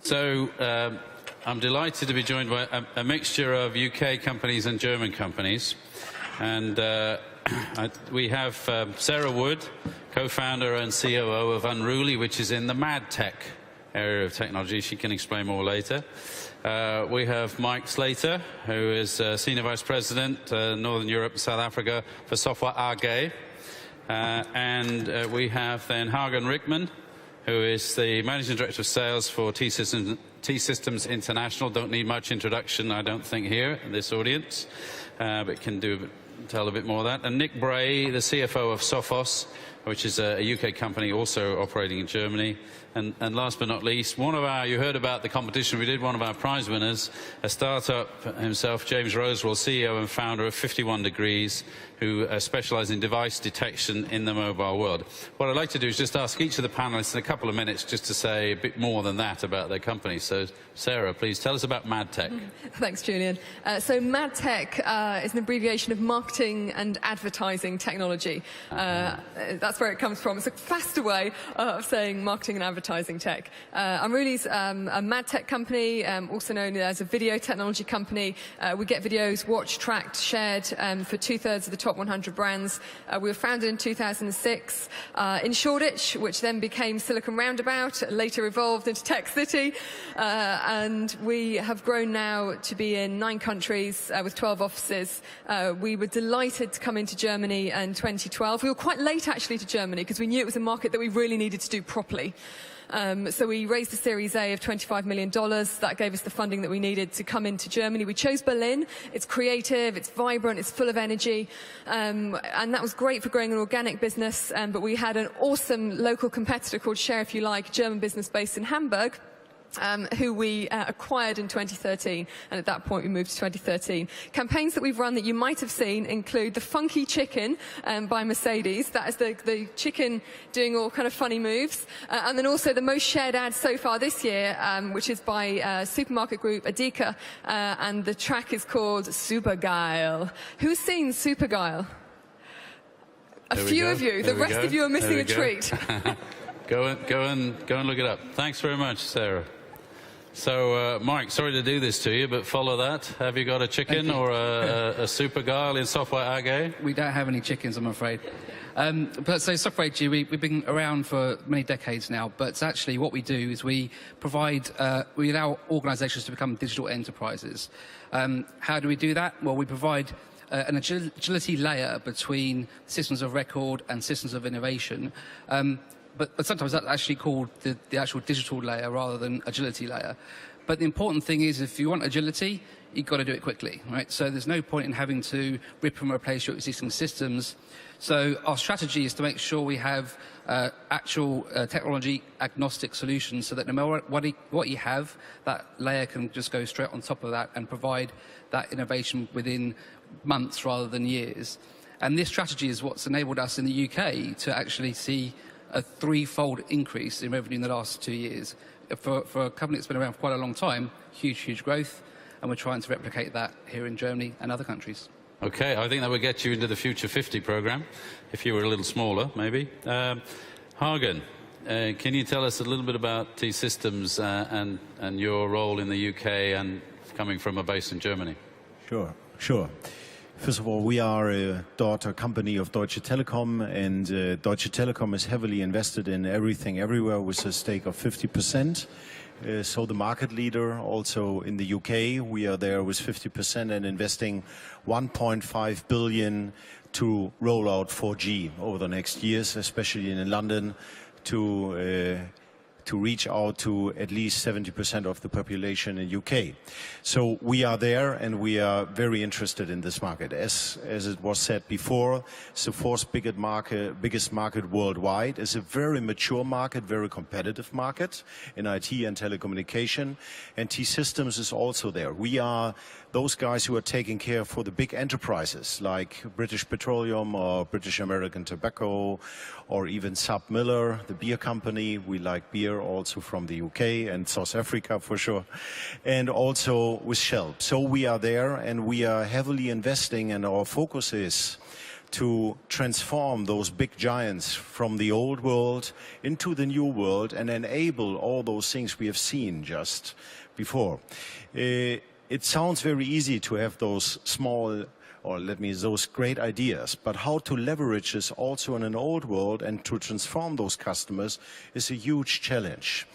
So I'm delighted to be joined by a mixture of UK companies and German companies. And we have Sarah Wood, co-founder and COO of Unruly, which is in the mad tech area of technology. She can explain more later. We have Mike Slater, who is Senior Vice President, Northern Europe and South Africa for Software AG. And we have then Hagen Rickman, who is the Managing Director of Sales for T-Systems International. Don't need much introduction, I don't think, here in this audience, but can tell a bit more of that. And Nick Bray, the CFO of Sophos, which is a UK company also operating in Germany. And last but not least, you heard about the competition we did, one of our prize winners, a startup himself, James Rosewell, CEO and founder of 51 Degrees, who specialize in device detection in the mobile world. What I'd like to do is just ask each of the panelists in a couple of minutes just to say a bit more than that about their company. So, Sarah, please tell us about MadTech. Thanks, Julian. So MadTech is an abbreviation of marketing and advertising technology. That's where it comes from. It's a faster way of saying marketing and advertising tech. Unruly's a MadTech company, also known as a video technology company. We get videos watched, tracked, shared for 2/3 of the top 100 brands. We were founded in 2006 in Shoreditch, which then became Silicon Roundabout, later evolved into Tech City. And we have grown now to be in 9 countries with 12 offices. We were delighted to come into Germany in 2012. We were quite late, actually, to Germany because we knew it was a market that we really needed to do properly. So we raised a Series A of $25 million. That gave us the funding that we needed to come into Germany. We chose Berlin. It's creative, it's vibrant, it's full of energy. And that was great for growing an organic business. But we had an awesome local competitor called Share If You Like, a German business based in Hamburg, who we acquired in 2013, and at that point we moved to 2013. Campaigns that we've run that you might have seen include the Funky Chicken by Mercedes. That is the chicken doing all kind of funny moves. And then also the most shared ad so far this year, which is by supermarket group Edeka, and the track is called Supergeil. Who's seen Supergeil? A few of you. The rest of you are missing a treat. Go and look it up. Thanks very much, Sarah. So, Mike, sorry to do this to you, but follow that. Have you got a chicken or a Supergeil in Software AG? We don't have any chickens, I'm afraid. But so Software AG, we've been around for many decades now, but actually what we do is we allow organizations to become digital enterprises. How do we do that? Well, we provide an agility layer between systems of record and systems of innovation. But sometimes that's actually called the actual digital layer rather than agility layer. But the important thing is, if you want agility, you've got to do it quickly, right? So there's no point in having to rip and replace your existing systems. So our strategy is to make sure we have actual technology agnostic solutions, so that no matter what you have, that layer can just go straight on top of that and provide that innovation within months rather than years. And this strategy is what's enabled us in the UK to actually see a 3-fold increase in revenue in the last 2 years. For a company that's been around for quite a long time, huge growth, and we're trying to replicate that here in Germany and other countries. Okay, I think that would get you into the Future 50 program, if you were a little smaller, maybe. Hagen, can you tell us a little bit about T-Systems and your role in the UK and coming from a base in Germany? Sure. First of all, we are a daughter company of Deutsche Telekom, and Deutsche Telekom is heavily invested in everything, everywhere, with a stake of 50%. So the market leader also in the UK, we are there with 50% and investing 1.5 billion to roll out 4G over the next years, especially in London, to reach out to at least 70% of the population in UK. So we are there, and we are very interested in this market. As it was said before, it's the 4th biggest market worldwide. It's a very mature market, very competitive market in IT and telecommunication, and T-Systems is also there. We are those guys who are taking care for the big enterprises like British Petroleum or British American Tobacco, or even Sub Miller, the beer company. We like beer also from the UK and South Africa for sure, and also with Shell. So we are there, and we are heavily investing, and our focus is to transform those big giants from the old world into the new world and enable all those things we have seen just before. It sounds very easy to have those small, or those great ideas, but how to leverage this also in an old world and to transform those customers is a huge challenge.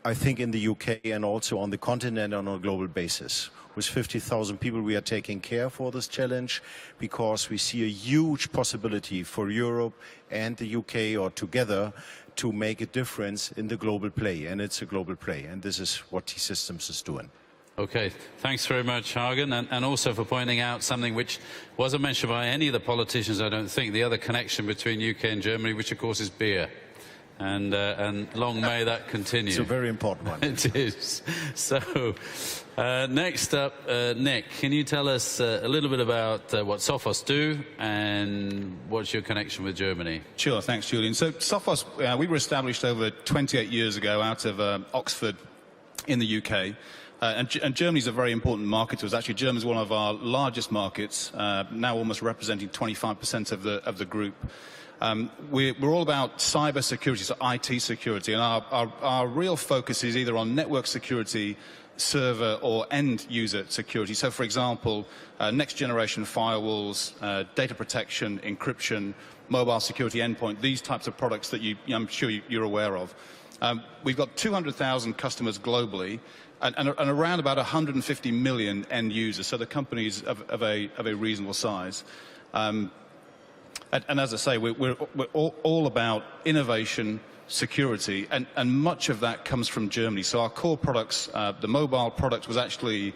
I think in the UK and also on the continent on a global basis. With 50,000 people, we are taking care for this challenge because we see a huge possibility for Europe and the UK or together to make a difference in the global play. And it's a global play. And this is what T-Systems is doing. Okay, thanks very much, Hagen, and also for pointing out something which wasn't mentioned by any of the politicians, I don't think, the other connection between UK and Germany, which of course is beer. And long may that continue. It's a very important one. It is. So, next up, Nick, can you tell us a little bit about what Sophos do and what's your connection with Germany? Sure, thanks, Julian. So Sophos, we were established over 28 years ago out of Oxford in the UK. And Germany is a very important market to us. Actually, Germany is one of our largest markets, now almost representing 25% of the group. We're all about cyber security, so IT security, and our real focus is either on network security, server or end user security. So, for example, next generation firewalls, data protection, encryption, mobile security endpoint, these types of products that I'm sure you're aware of. We've got 200,000 customers globally, and around about 150 million end users, so the company's of a reasonable size. And as I say, we're all about innovation, security, and much of that comes from Germany. So our core products, the mobile product was actually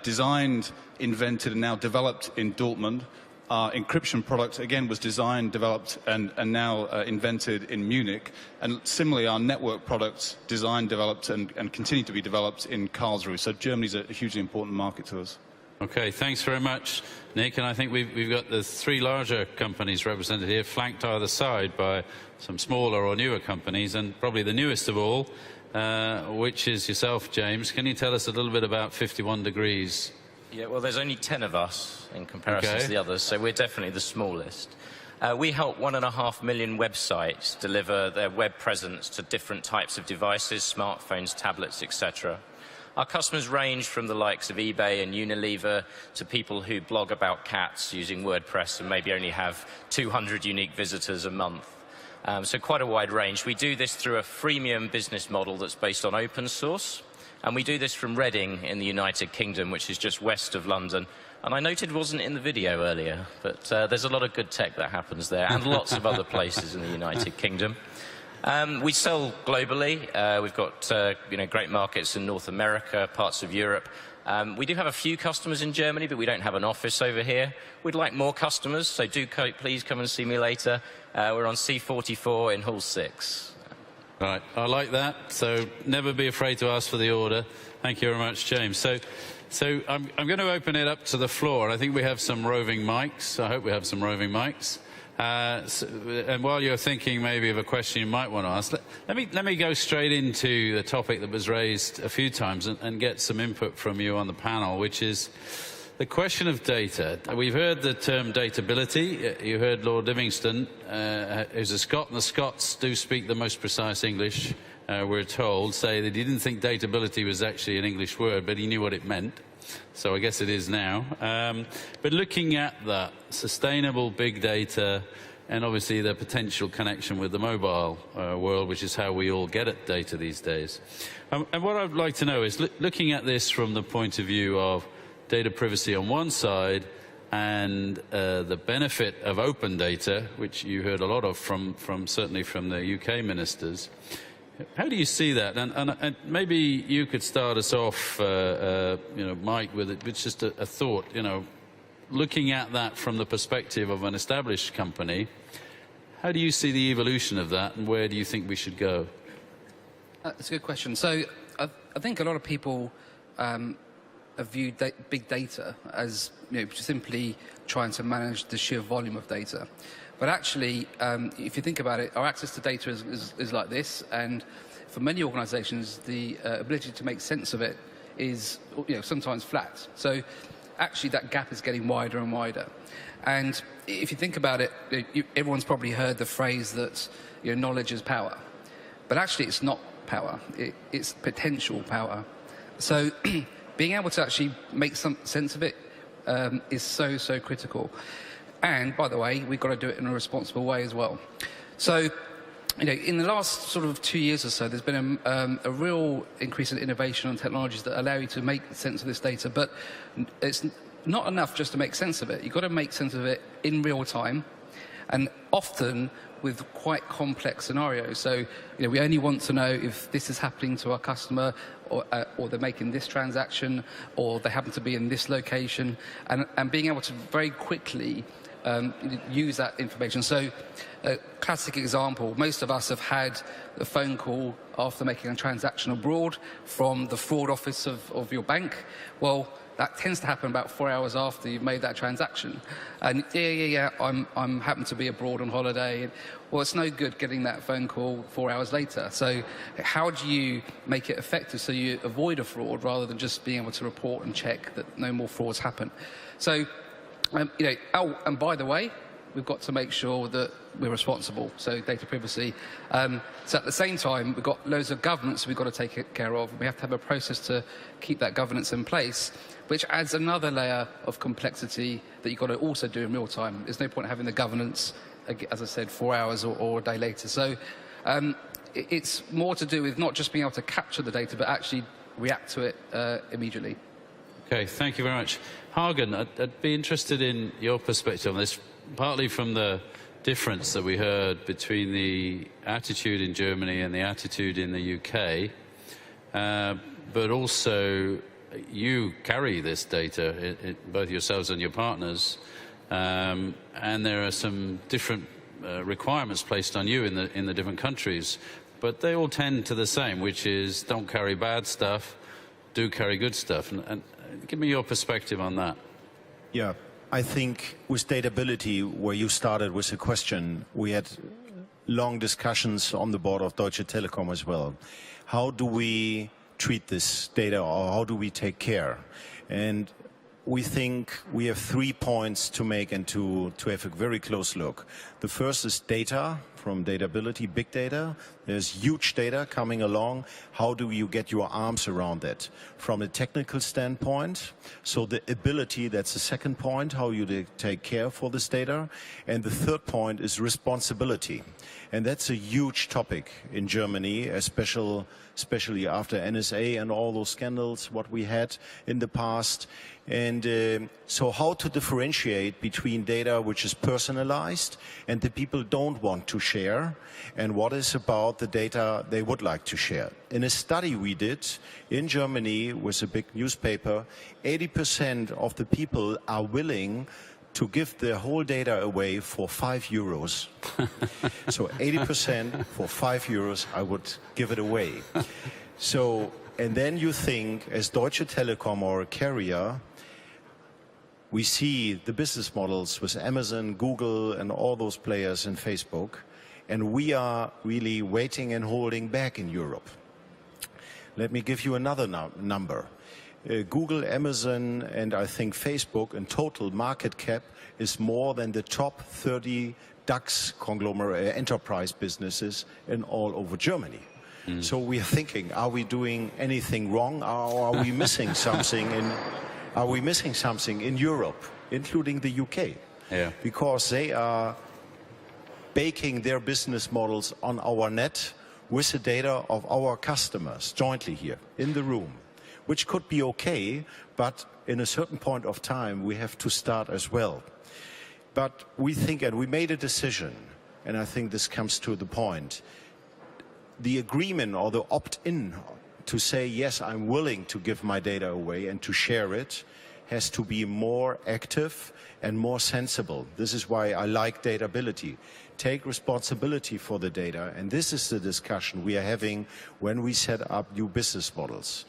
designed, invented, and now developed in Dortmund. Our encryption product, again, was designed, developed, and now invented in Munich. And similarly, our network products, designed, developed, and continue to be developed in Karlsruhe. So Germany's a hugely important market to us. Okay, thanks very much, Nick. And I think we've got the three larger companies represented here, flanked either side by some smaller or newer companies, and probably the newest of all, which is yourself, James. Can you tell us a little bit about 51 Degrees? Yeah, well, there's only 10 of us in comparison to the others, so we're definitely the smallest. We help 1.5 million websites deliver their web presence to different types of devices, smartphones, tablets, etc. Our customers range from the likes of eBay and Unilever to people who blog about cats using WordPress and maybe only have 200 unique visitors a month. So quite a wide range. We do this through a freemium business model that's based on open source. And we do this from Reading in the United Kingdom, which is just west of London. And I noted it wasn't in the video earlier, but there's a lot of good tech that happens there, and lots of other places in the United Kingdom. We sell globally. We've got great markets in North America, parts of Europe. We do have a few customers in Germany, but we don't have an office over here. We'd like more customers, so do please come and see me later. We're on C44 in Hall 6. Right, I like that. So never be afraid to ask for the order. Thank you very much, James. So I'm going to open it up to the floor. I think we have some roving mics. I hope we have some roving mics. And while you're thinking maybe of a question you might want to ask, let me go straight into the topic that was raised a few times and get some input from you on the panel, which is the question of data. We've heard the term datability. You heard Lord Livingston, who's a Scot, and the Scots do speak the most precise English, we're told, say that he didn't think datability was actually an English word, but he knew what it meant. So I guess it is now. But looking at that, sustainable big data, and obviously the potential connection with the mobile world, which is how we all get at data these days. And what I'd like to know is, looking at this from the point of view of data privacy on one side and the benefit of open data, which you heard a lot of certainly from the UK ministers. How do you see that? And maybe you could start us off, Mike, with just a thought. Looking at that from the perspective of an established company, how do you see the evolution of that, and where do you think we should go? That's a good question. So I think a lot of people have viewed big data as simply trying to manage the sheer volume of data. But actually, if you think about it, our access to data is like this, and for many organisations, the ability to make sense of it is sometimes flat. So actually that gap is getting wider and wider. And if you think about it, everyone's probably heard the phrase that knowledge is power. But actually it's not power, it's potential power. So being able to actually make some sense of it is so, so critical. And by the way, we've got to do it in a responsible way as well. So in the last sort of 2 years or so, there's been a real increase in innovation and technologies that allow you to make sense of this data, but it's not enough just to make sense of it. You've got to make sense of it in real time, and often with quite complex scenarios. So we only want to know if this is happening to our customer, or they're making this transaction, or they happen to be in this location, and being able to very quickly use that information. So a classic example, most of us have had a phone call after making a transaction abroad from the fraud office of your bank. Well, that tends to happen about 4 hours after you've made that transaction. And I'm happen to be abroad on holiday. Well, it's no good getting that phone call 4 hours later. So how do you make it effective so you avoid a fraud rather than just being able to report and check that no more frauds happen? So and by the way, we've got to make sure that we're responsible, so data privacy. So at the same time, we've got loads of governance we've got to take care of. We have to have a process to keep that governance in place, which adds another layer of complexity that you've got to also do in real time. There's no point having the governance, as I said, 4 hours or a day later. So it's more to do with not just being able to capture the data, but actually react to it immediately. Okay, thank you very much. Hagen, I'd be interested in your perspective on this, partly from the difference that we heard between the attitude in Germany and the attitude in the UK, but also you carry this data, both yourselves and your partners, and there are some different requirements placed on you in the different countries, but they all tend to the same, which is don't carry bad stuff, do carry good stuff. And give me your perspective on that. Yeah, I think with Datability, where you started with a question, we had long discussions on the board of Deutsche Telekom as well. How do we treat this data, or how do we take care? And we think we have 3 points to make and to have a very close look. The first is data, from Datability, big data. There's huge data coming along. How do you get your arms around that? From a technical standpoint, so the ability, that's the second point, how you take care for this data. And the third point is responsibility. And that's a huge topic in Germany, especially after NSA and all those scandals, what we had in the past. And so how to differentiate between data which is personalized and the people don't want to share, and what is about the data they would like to share. In a study we did in Germany with a big newspaper, 80% of the people are willing to give their whole data away for €5. So 80% for €5, I would give it away. So, and then you think, as Deutsche Telekom or a carrier, we see the business models with Amazon, Google, and all those players in Facebook, and we are really waiting and holding back in Europe. Let me give you another number. Google, Amazon, and I think Facebook in total market cap is more than the top 30 DAX conglomerate enterprise businesses in all over Germany. So we are thinking, are we doing anything wrong, or are we missing something in? Are we missing something in Europe, including the UK? Yeah. Because they are baking their business models on our net with the data of our customers jointly here in the room, which could be okay, but in a certain point of time, we have to start as well. But we think, and we made a decision, and I think this comes to the point, the agreement or the opt-in to say, yes, I'm willing to give my data away and to share it, has to be more active and more sensible. This is why I like Datability. Take responsibility for the data, and this is the discussion we are having when we set up new business models.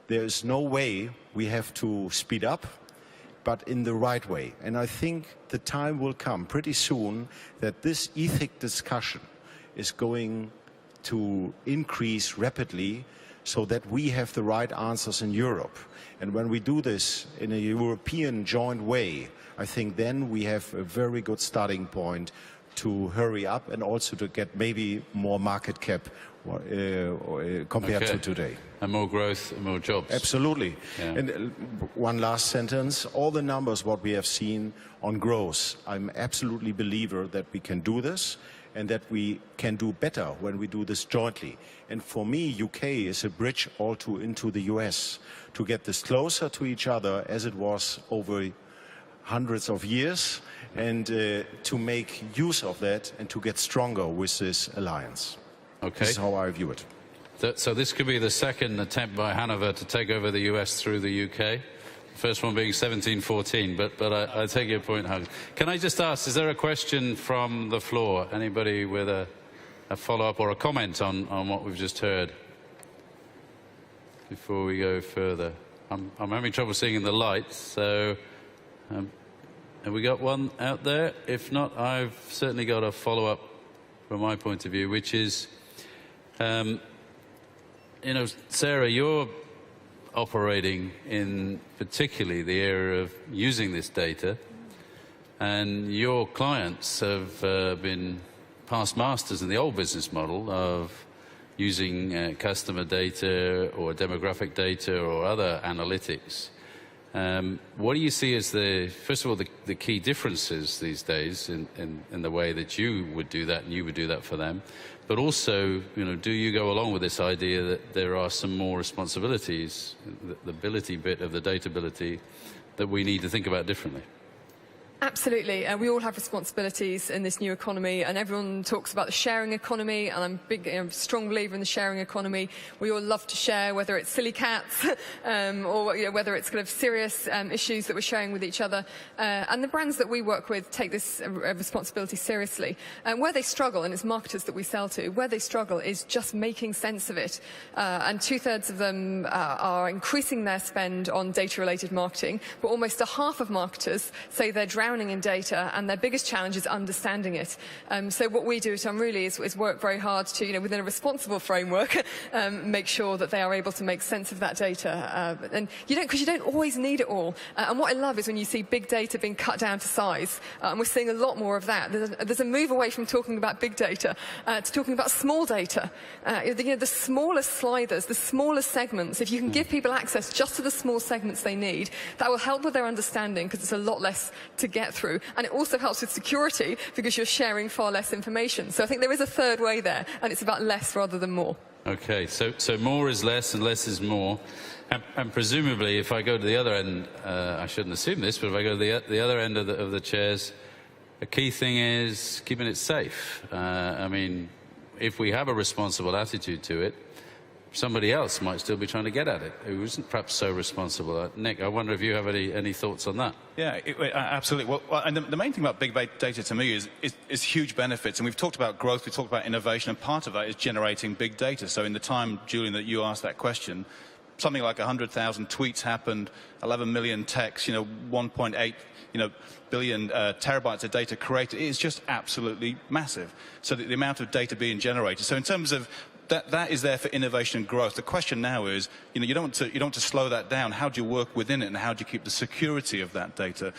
There is no way we have to speed up, but in the right way. And I think the time will come pretty soon that this ethic discussion is going to increase rapidly, so that we have the right answers in Europe. And when we do this in a European joint way, I think then we have a very good starting point to hurry up and also to get maybe more market cap compared to today. And more growth and more jobs. Absolutely. Yeah. And one last sentence, all the numbers what we have seen on growth, I'm absolutely believer that we can do this and that we can do better when we do this jointly. And for me, UK is a bridge also into the US to get this closer to each other as it was over hundreds of years, and to make use of that and to get stronger with this alliance. Okay. This is how I view it. So this could be the second attempt by Hanover to take over the US through the UK. The first one being 1714, but I take your point, Hans. Can I just ask, is there a question from the floor? Anybody with a follow-up or a comment on what we've just heard before we go further? I'm having trouble seeing in the lights, so have we got one out there? If not, I've certainly got a follow-up from my point of view, which is, you know, Sarah, you're operating in particularly the area of using this data, and your clients have been past masters in the old business model of using customer data or demographic data or other analytics. What do you see as first of all, the key differences these days in the way that you would do that and you would do that for them? But also, you know, do you go along with this idea that there are some more responsibilities, the ability bit of the data ability, that we need to think about differently? Absolutely. We all have responsibilities in this new economy, and everyone talks about the sharing economy, and I'm a strong believer in the sharing economy. We all love to share, whether it's silly cats or whether it's kind of serious issues that we're sharing with each other. And the brands that we work with take this responsibility seriously. Where they struggle, and it's marketers that we sell to, where they struggle is just making sense of it. And 2/3 of them are increasing their spend on data-related marketing, but almost a half of marketers say they're drowning in data, and their biggest challenge is understanding it. So what we do at Unruly is work very hard to, within a responsible framework, make sure that they are able to make sense of that data. And because you don't always need it all. And what I love is when you see big data being cut down to size, and we're seeing a lot more of that. There's a move away from talking about big data to talking about small data. The smallest sliders, the smallest segments, if you can give people access just to the small segments they need, that will help with their understanding, because it's a lot less to get through, and it also helps with security because you're sharing far less information. So I think there is a third way there, and it's about less rather than more. Okay, so more is less and less is more, and presumably if I go to the other end, I shouldn't assume this, but if I go to the other end of the chairs, a key thing is keeping it safe. I mean, if we have a responsible attitude to it, somebody else might still be trying to get at it who isn't perhaps so responsible. Nick, I wonder if you have any thoughts on that? Yeah, absolutely. Well, and the main thing about big data to me is huge benefits. And we've talked about growth, we've talked about innovation, and part of that is generating big data. So in the time, Julian, that you asked that question, something like 100,000 tweets happened, 11 million texts, 1.8 billion terabytes of data created. It is just absolutely massive. So the amount of data being generated. So in terms of that is there for innovation and growth. The question now is, you don't want to slow that down. How do you work within it, and how do you keep the security of that data?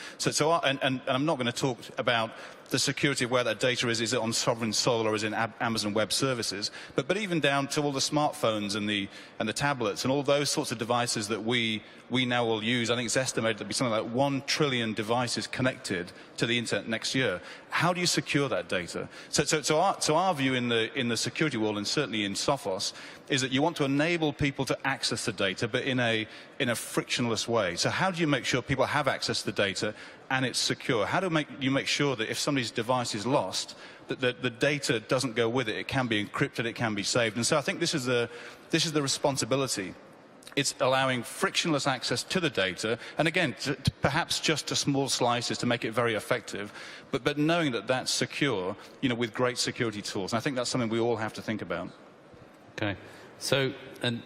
And I'm not going to talk about the security of where that data is. Is it on sovereign soil, or is it in Amazon Web Services? But even down to all the smartphones and the tablets and all those sorts of devices that we now all use. I think it's estimated to be something like 1 trillion devices connected to the internet next year. How do you secure that data? So our view in the security world, and certainly in Sophos, is that you want to enable people to access the data, but in a frictionless way. So how do you make sure people have access to the data and it's secure? How do you make sure that if somebody's device is lost, that the data doesn't go with it? It can be encrypted, it can be saved. And so I think this is the responsibility. It's allowing frictionless access to the data, and again, perhaps just to small slices to make it very effective, but knowing that that's secure, with great security tools. And I think that's something we all have to think about. Okay. So, and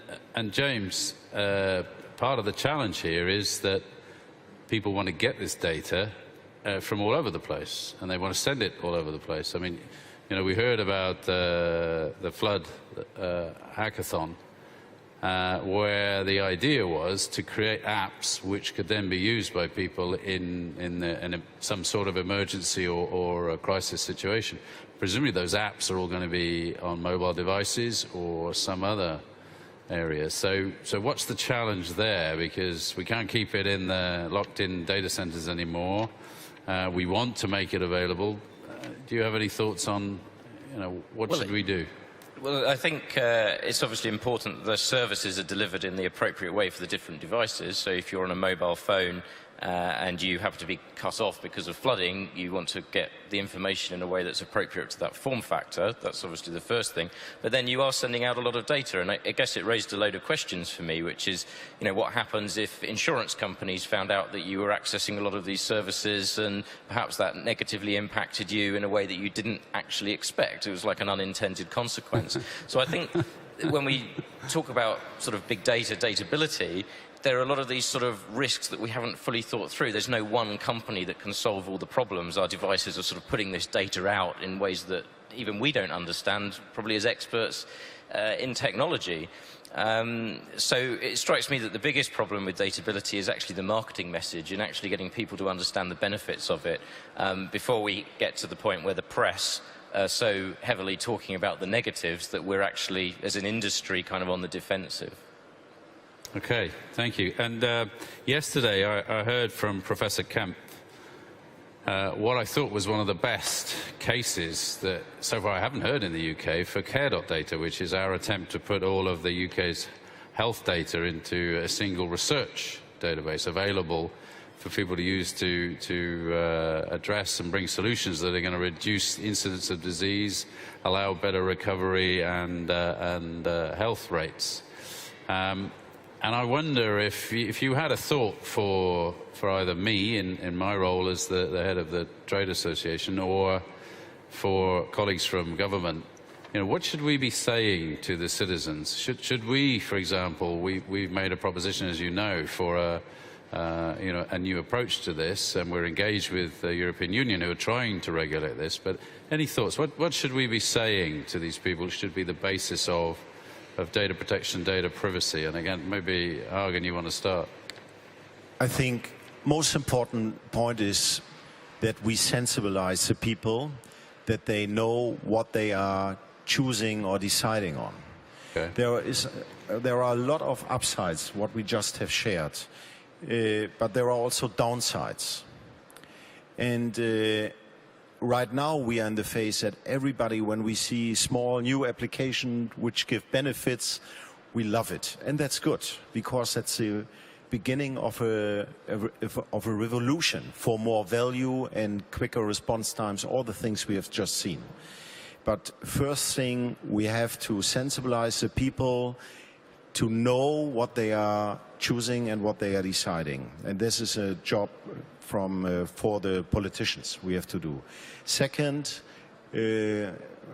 James, part of the challenge here is that people want to get this data from all over the place, and they want to send it all over the place. I mean, we heard about the flood hackathon. where the idea was to create apps which could then be used by people in some sort of emergency or a crisis situation. Presumably those apps are all going to be on mobile devices or some other area. So what's the challenge there? Because we can't keep it in the locked-in data centers anymore. We want to make it available. Do you have any thoughts on, what should we do? Well, I think it's obviously important that the services are delivered in the appropriate way for the different devices. So if you're on a mobile phone and you happen to be cut off because of flooding, you want to get the information in a way that's appropriate to that form factor. That's obviously the first thing. But then you are sending out a lot of data, and I guess it raised a load of questions for me, which is, what happens if insurance companies found out that you were accessing a lot of these services and perhaps that negatively impacted you in a way that you didn't actually expect? It was like an unintended consequence. So I think when we talk about sort of big data, datability, there are a lot of these sort of risks that we haven't fully thought through. There's no one company that can solve all the problems. Our devices are sort of putting this data out in ways that even we don't understand, probably as experts in technology. So it strikes me that the biggest problem with datability is actually the marketing message and actually getting people to understand the benefits of it before we get to the point where the press are so heavily talking about the negatives that we're actually, as an industry, kind of on the defensive. Okay, thank you. And yesterday I heard from Professor Kemp what I thought was one of the best cases that so far I haven't heard in the UK for care.data, which is our attempt to put all of the UK's health data into a single research database available for people to use to address and bring solutions that are going to reduce incidence of disease, allow better recovery and health rates. And I wonder if you had a thought for either me in my role as the head of the Trade Association or for colleagues from government, what should we be saying to the citizens? Should we, for example, we've made a proposition, as you know, for a new approach to this, and we're engaged with the European Union who are trying to regulate this. But any thoughts? What should we be saying to these people? Should be the basis of data protection, data privacy? And again, maybe, Hagen, you want to start? I think most important point is that we sensibilize the people, that they know what they are choosing or deciding on. Okay. There are a lot of upsides, what we just have shared, but there are also downsides. And right now we are in the phase that everybody, when we see small new application which give benefits, we love it. And that's good, because that's the beginning of a revolution for more value and quicker response times, all the things we have just seen. But first thing, we have to sensibilize the people to know what they are choosing and what they are deciding. And this is a job for the politicians we have to do. Second,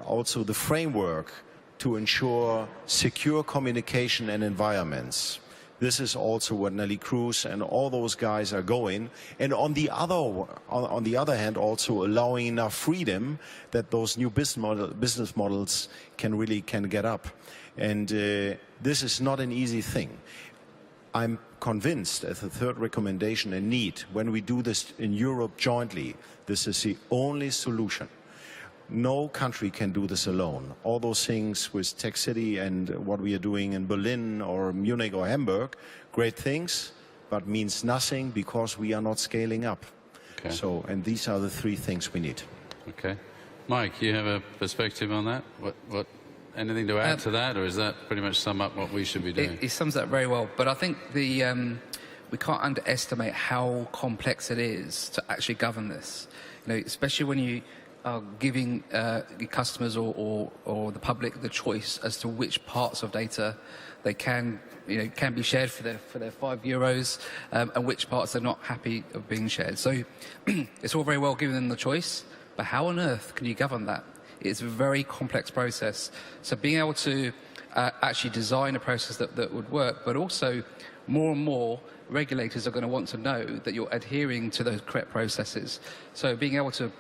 also the framework to ensure secure communication and environments. This is also where Nelly Cruz and all those guys are going. And on the other hand, also allowing enough freedom that those new business models can get up. And this is not an easy thing. I'm convinced, as a third recommendation, a need, when we do this in Europe jointly, this is the only solution. No country can do this alone. All those things with Tech City and what we are doing in Berlin or Munich or Hamburg, great things, but means nothing because we are not scaling up. Okay. So, and these are the three things we need. Okay. Mike, you have a perspective on that? Anything to add to that, or is that pretty much sum up what we should be doing? It sums that very well, but I think we can't underestimate how complex it is to actually govern this. Especially when you are giving customers or the public the choice as to which parts of data they can be shared for their €5, and which parts they're not happy of being shared. So it's all very well giving them the choice, but how on earth can you govern that? It's a very complex process. So being able to actually design a process that would work, but also more and more regulators are going to want to know that you're adhering to those correct processes. So being able to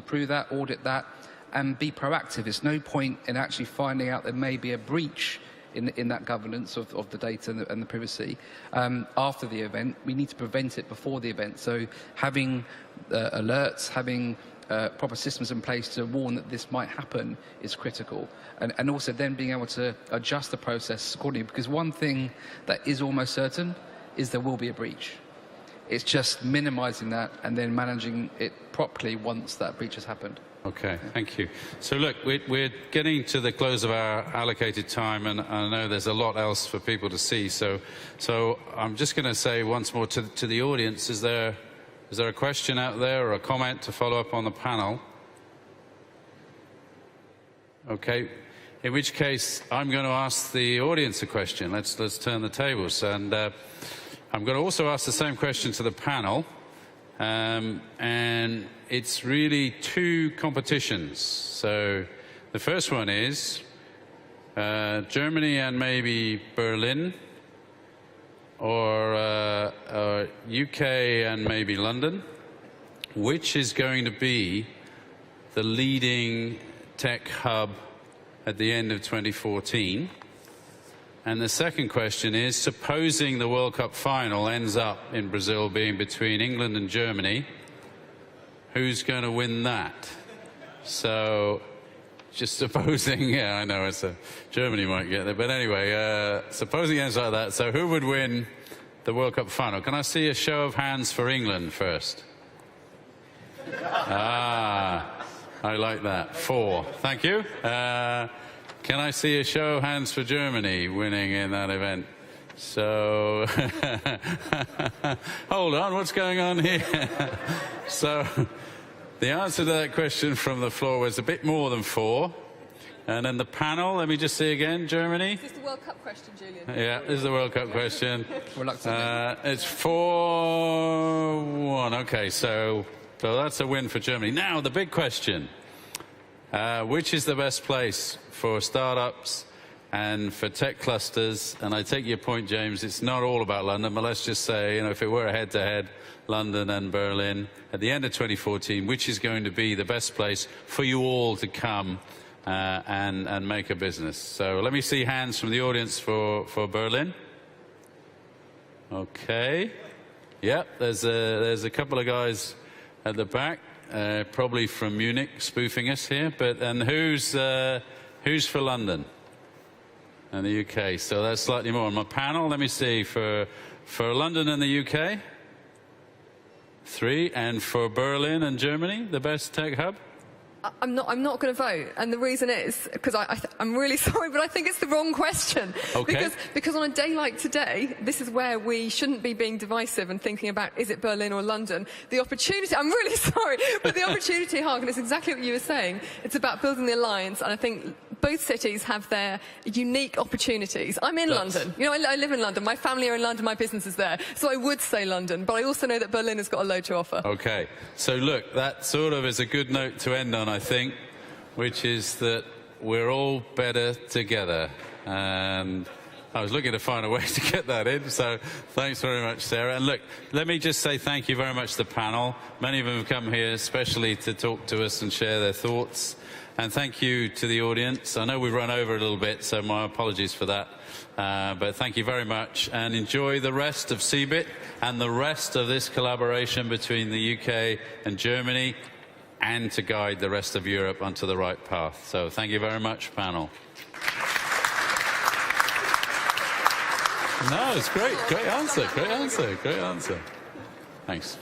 prove that, audit that, and be proactive. There's no point in actually finding out there may be a breach in that governance of the data and the privacy after the event. We need to prevent it before the event. So having alerts, having proper systems in place to warn that this might happen is critical. And also then being able to adjust the process accordingly, because one thing that is almost certain is there will be a breach. It's just minimizing that and then managing it properly once that breach has happened. Okay, thank you. So look, we're getting to the close of our allocated time, and I know there's a lot else for people to see. So I'm just going to say once more to the audience, is there a question out there or a comment to follow up on the panel? Okay, in which case I'm going to ask the audience a question. Let's turn the tables, and I'm going to also ask the same question to the panel, and it's really two competitions. So the first one is Germany and maybe Berlin, or UK and maybe London. Which is going to be the leading tech hub at the end of 2014? And the second question is, supposing the World Cup final ends up in Brazil being between England and Germany, who's going to win that? So, just supposing, yeah, I know Germany might get there, but anyway, supposing it ends like that, so who would win the World Cup final? Can I see a show of hands for England first? Ah, I like that. 4. Thank you. Can I see a show of hands for Germany winning in that event? So, hold on, what's going on here? So, the answer to that question from the floor was a bit more than 4. And then the panel, let me just see again, Germany? Is this the World Cup question, Julian? Yeah, this is the World Cup question. It's 4-1. Okay, so that's a win for Germany. Now, the big question. Which is the best place for startups and for tech clusters? And I take your point, James, it's not all about London, but let's just say, if it were a head-to-head, London and Berlin, at the end of 2014, which is going to be the best place for you all to come and make a business? So let me see hands from the audience for Berlin. Okay. Yep, there's a couple of guys at the back. Probably from Munich, spoofing us here. And who's for London and the UK? So that's slightly more on my panel. Let me see for London and the UK. 3, and for Berlin and Germany, the best tech hub. I'm not going to vote, and the reason is because I'm really sorry, but I think it's the wrong question. Okay. Because on a day like today, this is where we shouldn't be being divisive and thinking about is it Berlin or London. The opportunity, I'm really sorry, but the opportunity, Hagen, is exactly what you were saying. It's about building the alliance, and I think both cities have their unique opportunities. I'm in London. I live in London. My family are in London. My business is there. So I would say London, but I also know that Berlin has got a load to offer. Okay. So look, that sort of is a good note to end on, I think, which is that we're all better together. And I was looking to find a way to get that in, so thanks very much, Sarah. And look, let me just say thank you very much to the panel. Many of them have come here especially to talk to us and share their thoughts. And thank you to the audience. I know we've run over a little bit, so my apologies for that. But thank you very much, and enjoy the rest of CeBIT and the rest of this collaboration between the UK and Germany, and to guide the rest of Europe onto the right path. So thank you very much, panel. No, it's great. Great answer. Great answer. Great answer. Thanks.